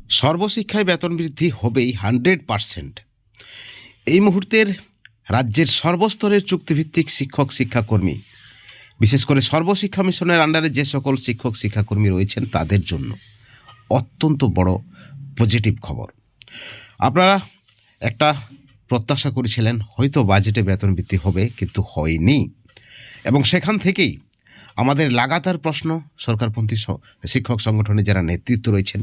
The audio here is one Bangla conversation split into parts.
সর্বশিক্ষায় বেতন বৃদ্ধি হবেই 100%। এই মুহূর্তের রাজ্যের সর্বস্তরের চুক্তিভিত্তিক শিক্ষক শিক্ষাকর্মী, বিশেষ করে সর্বশিক্ষা মিশনের আন্ডারে যে সকল শিক্ষক শিক্ষাকর্মী রয়েছেন তাদের জন্য অত্যন্ত বড় পজিটিভ খবর। আপনারা একটা প্রত্যাশা করেছিলেন হয়তো বাজেটে বেতন বৃদ্ধি হবে, কিন্তু হয়নি। এবং সেখান থেকেই আমাদের লাগাতার প্রশ্ন সরকারপন্থী শিক্ষক সংগঠনে যারা নেতৃত্ব রয়েছেন,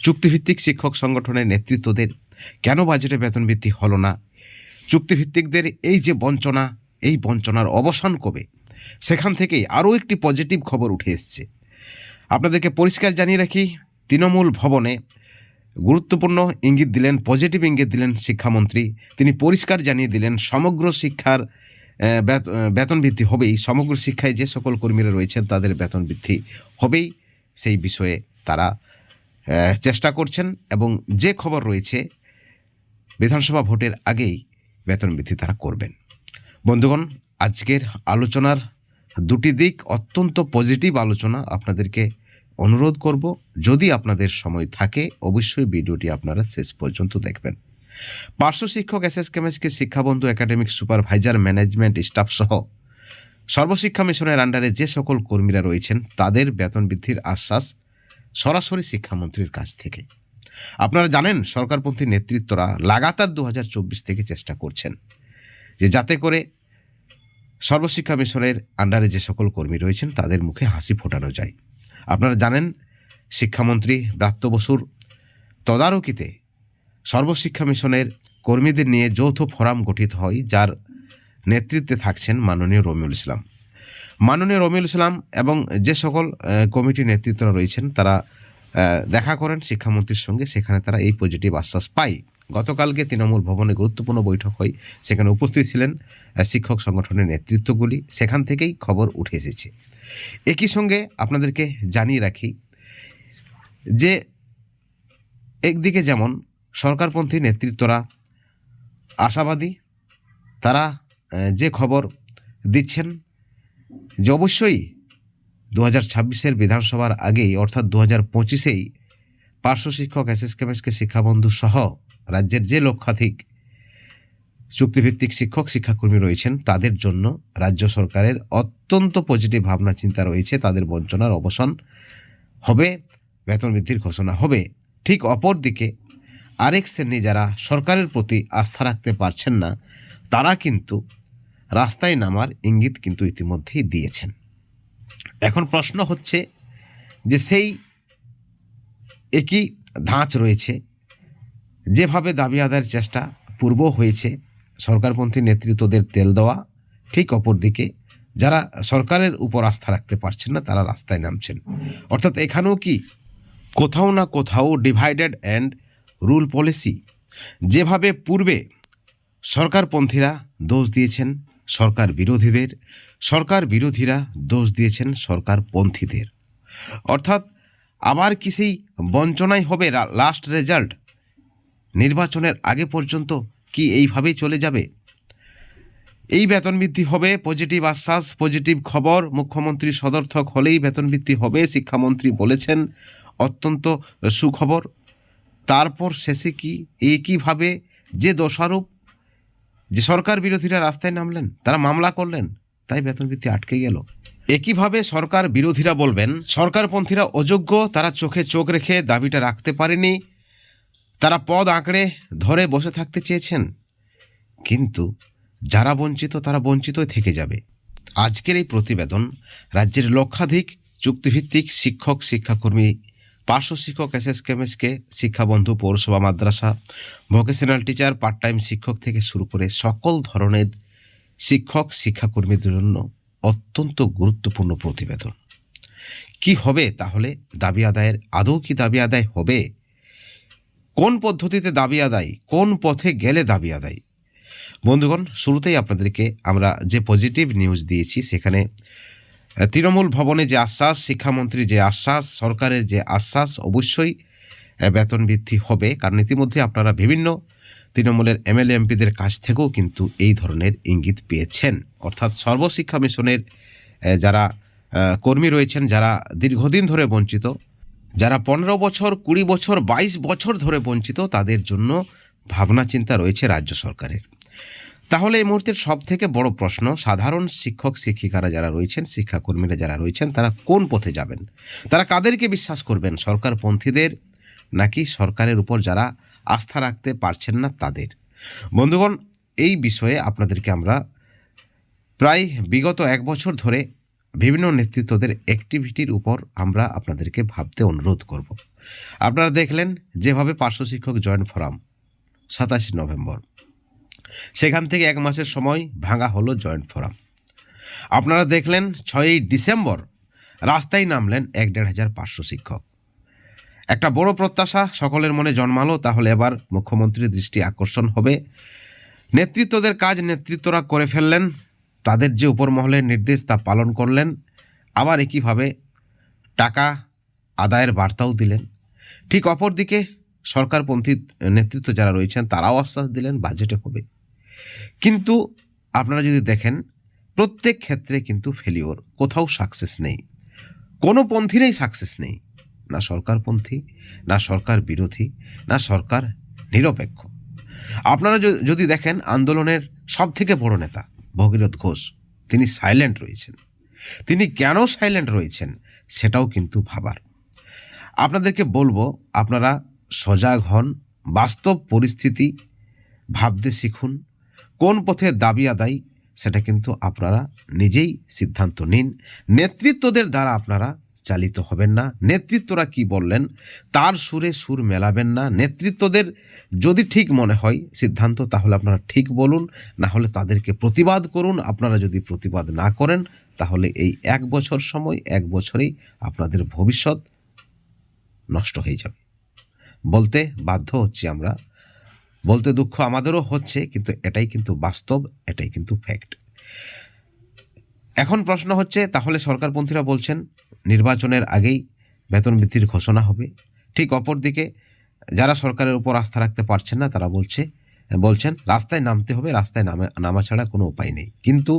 চুক্তিভিত্তিক শিক্ষক সংগঠনের নেতৃত্বদের, কেন বাজেটে বেতন বৃদ্ধি হলো না? চুক্তিভিত্তিকদের এই যে বঞ্চনা, এই বঞ্চনার অবসান কবে? সেখান থেকেই আরও একটি পজিটিভ খবর উঠে এসছে। আপনাদেরকে পরিষ্কার জানিয়ে রাখি, তৃণমূল ভবনে গুরুত্বপূর্ণ ইঙ্গিত দিলেন, পজিটিভ ইঙ্গিত দিলেন শিক্ষামন্ত্রী। তিনি পরিষ্কার জানিয়ে দিলেন সমগ্র শিক্ষার বেতন বৃদ্ধি হবেই, সমগ্র শিক্ষায় যে সকল কর্মীরা রয়েছেন তাদের বেতন বৃদ্ধি হবেই। সেই বিষয়ে তারা চেষ্টা করছেন এবং যে খবর রয়েছে বিধানসভা ভোটের আগেই বেতন বৃদ্ধি তারা করবেন। বন্ধুগণ, আজকের আলোচনার দুটি দিক অত্যন্ত পজিটিভ আলোচনা। আপনাদেরকে অনুরোধ করব, যদি আপনাদের সময় থাকে অবশ্যই ভিডিওটি আপনারা শেষ পর্যন্ত দেখবেন। পার্শ্ব শিক্ষক এসএসকেএমএসকে শিক্ষাবন্ধু একাডেমিক সুপারভাইজার ম্যানেজমেন্ট স্টাফ সহ সর্বশিক্ষা মিশনের আন্ডারে যে সকল কর্মীরা রয়েছেন তাদের বেতন বৃদ্ধির আশ্বাস সরাসরি শিক্ষামন্ত্রীর কাছ থেকে। আপনারা জানেন সরকারপন্থী নেতৃত্বরা লাগাতার 2024 থেকে চেষ্টা করছেন যে যাতে করে সর্বশিক্ষা মিশনের আন্ডারে যে সকল কর্মী রয়েছেন তাদের মুখে হাসি ফোটানো যায়। আপনারা জানেন শিক্ষামন্ত্রী ব্রাত্য বসুর তদারকিতে সর্বশিক্ষা মিশনের কর্মীদের নিয়ে যৌথ ফোরাম গঠিত হয়, যার নেতৃত্বে থাকছেন মাননীয় রমিউল ইসলাম। মাননীয় রমিউল ইসলাম এবং যে সকল কমিটির নেতৃত্বরা রয়েছেন তারা দেখা করেন শিক্ষামন্ত্রীর সঙ্গে। সেখানে তারা এই পজিটিভ আশ্বাস পায়। গতকালকে তৃণমূল ভবনে গুরুত্বপূর্ণ বৈঠক হয়, সেখানে উপস্থিত ছিলেন শিক্ষক সংগঠনের নেতৃত্বগুলি। সেখান থেকেই খবর উঠে এসেছে। একই সঙ্গে আপনাদেরকে জানিয়ে রাখি যে একদিকে যেমন সরকারপন্থী নেতৃত্বরা আশাবাদী, তারা যে খবর দিচ্ছেন যে অবশ্যই 2026-এর বিধানসভার আগেই অর্থাৎ 2025-এই পার্শ্ব শিক্ষক এসএসকেএমএসকে শিক্ষাবন্ধু সহ রাজ্যের যে লক্ষাধিক চুক্তিভিত্তিক শিক্ষক শিক্ষাকর্মী রয়েছেন তাদের জন্য রাজ্য সরকারের অত্যন্ত পজিটিভ ভাবনা চিন্তা রয়েছে। তাদের বঞ্চনার অবসান হবে, বেতন বৃদ্ধির ঘোষণা হবে। ঠিক অপর দিকে আরেক শ্রেণী যারা সরকারের প্রতি আস্থা রাখতে পারছেন না, তারা কিন্তু রাস্তায় নামার ইঙ্গিত কিন্তু ইতিমধ্যেই দিয়েছেন। এখন প্রশ্ন হচ্ছে যে সেই একই ধাঁচ রয়েছে, যেভাবে দাবি আদায়ের চেষ্টা পূর্ব হয়েছে সরকারপন্থী নেতৃত্বদের তেল দেওয়া, ঠিক অপর দিকে যারা সরকারের উপর আস্থা রাখতে পারছেন না তারা রাস্তায় নামছেন। অর্থাৎ এখানেও কি কোথাও না কোথাও ডিভাইডেড অ্যান্ড রুল পলিসি। যেভাবে পূর্বে সরকারপন্থীরা দোষ দিয়েছেন সরকার বিরোধীদের, সরকার বিরোধীরা দোষ দিয়েছেন সরকারপন্থীদের, অর্থাৎ আবার কি সেই বঞ্চনাই হবে লাস্ট রেজাল্ট? নির্বাচনের আগে পর্যন্ত কি এইভাবেই চলে যাবে? এই বেতন বৃদ্ধি হবে, পজিটিভ আশ্বাস, পজিটিভ খবর। মুখ্যমন্ত্রী সদর্থক হলেই বেতন বৃদ্ধি হবে, শিক্ষামন্ত্রী বলেছেন, অত্যন্ত সুখবর। তারপর শেষে কি একইভাবে যে দোষারোপ, যে সরকার বিরোধীরা রাস্তায় নামলেন, তারা মামলা করলেন, তাই বেতন বৃদ্ধি আটকে গেল। একইভাবে সরকার বিরোধীরা বলবেন সরকারপন্থীরা অযোগ্য, তারা চোখে চোখ রেখে দাবিটা রাখতে পারেনি, তারা পদ আঁকড়ে ধরে বসে থাকতে চেয়েছেন। কিন্তু যারা বঞ্চিত তারা বঞ্চিতই থেকে যাবে। আজকের এই প্রতিবেদন রাজ্যের লক্ষাধিক চুক্তিভিত্তিক শিক্ষক শিক্ষাকর্মী, পার্শ্ব শিক্ষক এসএসকেএমএসকে শিক্ষাবন্ধু, পৌরসভা মাদ্রাসা, ভোকেশনাল টিচার, পার্ট টাইম শিক্ষক থেকে শুরু করে সকল ধরনের শিক্ষক শিক্ষাকর্মীদের জন্য অত্যন্ত গুরুত্বপূর্ণ প্রতিবেদন। কি হবে তাহলে দাবি আদায়ের? আদৌ কি দাবি আদায় হবে? কোন পদ্ধতিতে দাবি আদায়, কোন পথে গেলে দাবি আদায়? বন্ধুগণ, শুরুতেই আপনাদেরকে আমরা যে পজিটিভ নিউজ দিয়েছি, সেখানে তৃণমূল ভবনে যে আশ্বাস, শিক্ষামন্ত্রী যে আশ্বাস, সরকারের যে আশ্বাস, অবশ্যই বেতন বৃদ্ধি হবে। কারণ ইতিমধ্যে আপনারা বিভিন্ন তৃণমূলের এমএলএ এমপিদের কাছ থেকেও কিন্তু এই ধরনের ইঙ্গিত পেয়েছেন। অর্থাৎ সর্বশিক্ষা মিশনের যারা কর্মী রয়েছেন, যারা দীর্ঘদিন ধরে বঞ্চিত, যারা 15 বছর, 20 বছর, 22 বছর ধরে বঞ্চিত, তাদের জন্য ভাবনা চিন্তা রয়েছে রাজ্য সরকারের। তাহলে এই মুহূর্তের সব থেকে বড় প্রশ্ন, সাধারণ শিক্ষক শিক্ষিকারা যারা রয়েছেন, শিক্ষাকর্মীরা যারা রয়েছেন, তারা কোন পথে যাবেন? তারা কাদেরকে বিশ্বাস করবেন? সরকারপন্থীদের নাকি সরকারের উপর যারা আস্থা রাখতে পারছেন না তাদের? বন্ধুগণ, এই বিষয়ে আপনাদেরকে আমরা প্রায় বিগত 1 বছর ধরে বিভিন্ন নেতৃত্বদের অ্যাক্টিভিটির উপর আমরা আপনাদেরকে ভাবতে অনুরোধ করব। আপনারা দেখলেন যেভাবে পার্শ্ব শিক্ষক জয়েন্ট ফোরাম 27 নভেম্বর, সেখান থেকে 1 মাসের সময় ভাঙা হলো জয়েন্ট ফোরাম। আপনারা দেখলেন 6ই ডিসেম্বর রাস্তায় নামলেন 1-1.5 পার্শ্ব শিক্ষক। একটা বড় প্রত্যাশা সকলের মনে জন্মালো, তাহলে এবার মুখ্যমন্ত্রীর দৃষ্টি আকর্ষণ হবে। নেতৃত্বদের কাজ নেতৃত্বরা করে ফেললেন, তাদের যে উপর মহলের নির্দেশ তা পালন করলেন। আবার একইভাবে টাকা আদায়ের বার্তাও দিলেন। ঠিক অপরদিকে সরকারপন্থী নেতৃত্ব যারা রয়েছেন তারাও আশ্বাস দিলেন বাজেটে হবে। কিন্তু আপনারা যদি দেখেন প্রত্যেক ক্ষেত্রে কিন্তু ফেলিওর, কোথাও সাকসেস নেই, কোনো পন্থীরই সাকসেস নেই, না সরকারপন্থী, না সরকার বিরোধী, না সরকার নিরপেক্ষ। আপনারা যদি দেখেন আন্দোলনের সব থেকে বড় নেতা ভগীরথ ঘোষ, তিনি সাইলেন্ট রয়েছেন। তিনি কেন সাইলেন্ট রয়েছেন সেটাও কিন্তু ভাবার। আপনাদেরকে বলবো, আপনারা সজাগ হন, বাস্তব পরিস্থিতি ভাবতে শিখুন, কোন পথে দাবি আদায় সেটা কিন্তু আপনারা নিজেই সিদ্ধান্ত নিন। নেতৃত্বদের দ্বারা আপনারা চালিত হবেন না। নেতৃত্বরা কি বললেন তার সুরে সুর মেলাবেন না। নেতৃত্বদের যদি ঠিক মনে হয় সিদ্ধান্ত, তাহলে আপনারা ঠিক বলুন, না হলে তাদেরকে প্রতিবাদ করুন। আপনারা যদি প্রতিবাদ না করেন তাহলে এই 1 বছর সময়, 1 বছরেই আপনাদের ভবিষ্যৎ নষ্ট হয়ে যাবে। বলতে বাধ্য হচ্ছি আমরা, বলতে দুঃখ আমাদেরও হচ্ছে, কিন্তু এটাই কিন্তু বাস্তব, এটাই কিন্তু ফ্যাক্ট। এখন প্রশ্ন হচ্ছে, তাহলে সরকারপন্থীরা বলছেন নির্বাচনের আগেই বেতন বৃদ্ধির ঘোষণা হবে। ঠিক অপরদিকে যারা সরকারের উপর আস্থা রাখতে পারছেন না তারা বলছেন রাস্তায় নামতে হবে, রাস্তায় নামা ছাড়া কোনো উপায় নেই। কিন্তু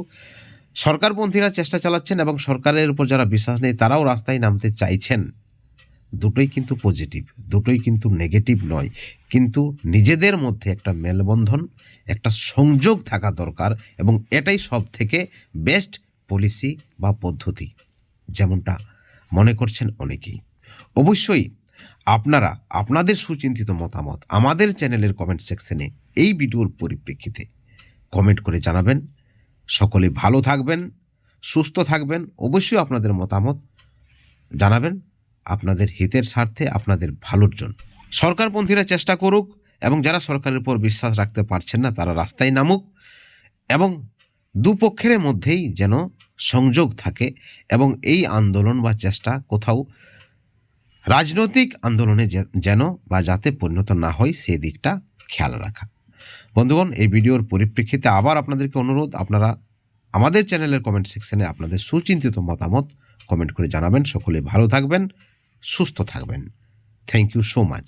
সরকারপন্থীরা চেষ্টা চালাচ্ছেন এবং সরকারের উপর যারা বিশ্বাস নেই তারাও রাস্তায় নামতে চাইছেন। দুটোই কিন্তু পজিটিভ, দুটোই কিন্তু নেগেটিভ নয়। কিন্তু নিজেদের মধ্যে একটা মেলবন্ধন, একটা সংযোগ থাকা দরকার, এবং এটাই সব থেকে বেস্ট পলিসি বা পদ্ধতি, যেমনটা মনে করছেন অনেকেই। অবশ্যই আপনারা আপনাদের সুচিন্তিত মতামত আমাদের চ্যানেলের কমেন্ট সেকশনে এই ভিডিওর পরিপ্রেক্ষিতে কমেন্ট করে জানাবেন। সকলে ভালো থাকবেন, সুস্থ থাকবেন। অবশ্যই আপনাদের মতামত জানাবেন আপনাদের হিতের স্বার্থে, আপনাদের ভালোর জন্য। সরকারপন্থীরা চেষ্টা করুক, এবং যারা সরকারের উপর বিশ্বাস রাখতে পারছেন না তারা রাস্তায় নামুক, এবং দুপক্ষের মধ্যেই যেন সংযোগ থাকে, এবং এই আন্দোলন বা চেষ্টা কোথাও রাজনৈতিক আন্দোলনে যেন বা যাতে পরিণত না হয় সেই দিকটা খেয়াল রাখা। বন্ধুগণ, এই ভিডিওর পরিপ্রেক্ষিতে আবার আপনাদেরকে অনুরোধ, আপনারা আমাদের চ্যানেলের কমেন্ট সেকশনে আপনাদের সুচিন্তিত মতামত কমেন্ট করে জানাবেন। সকলে ভালো থাকবেন, সুস্থ থাকবেন। Thank you so much.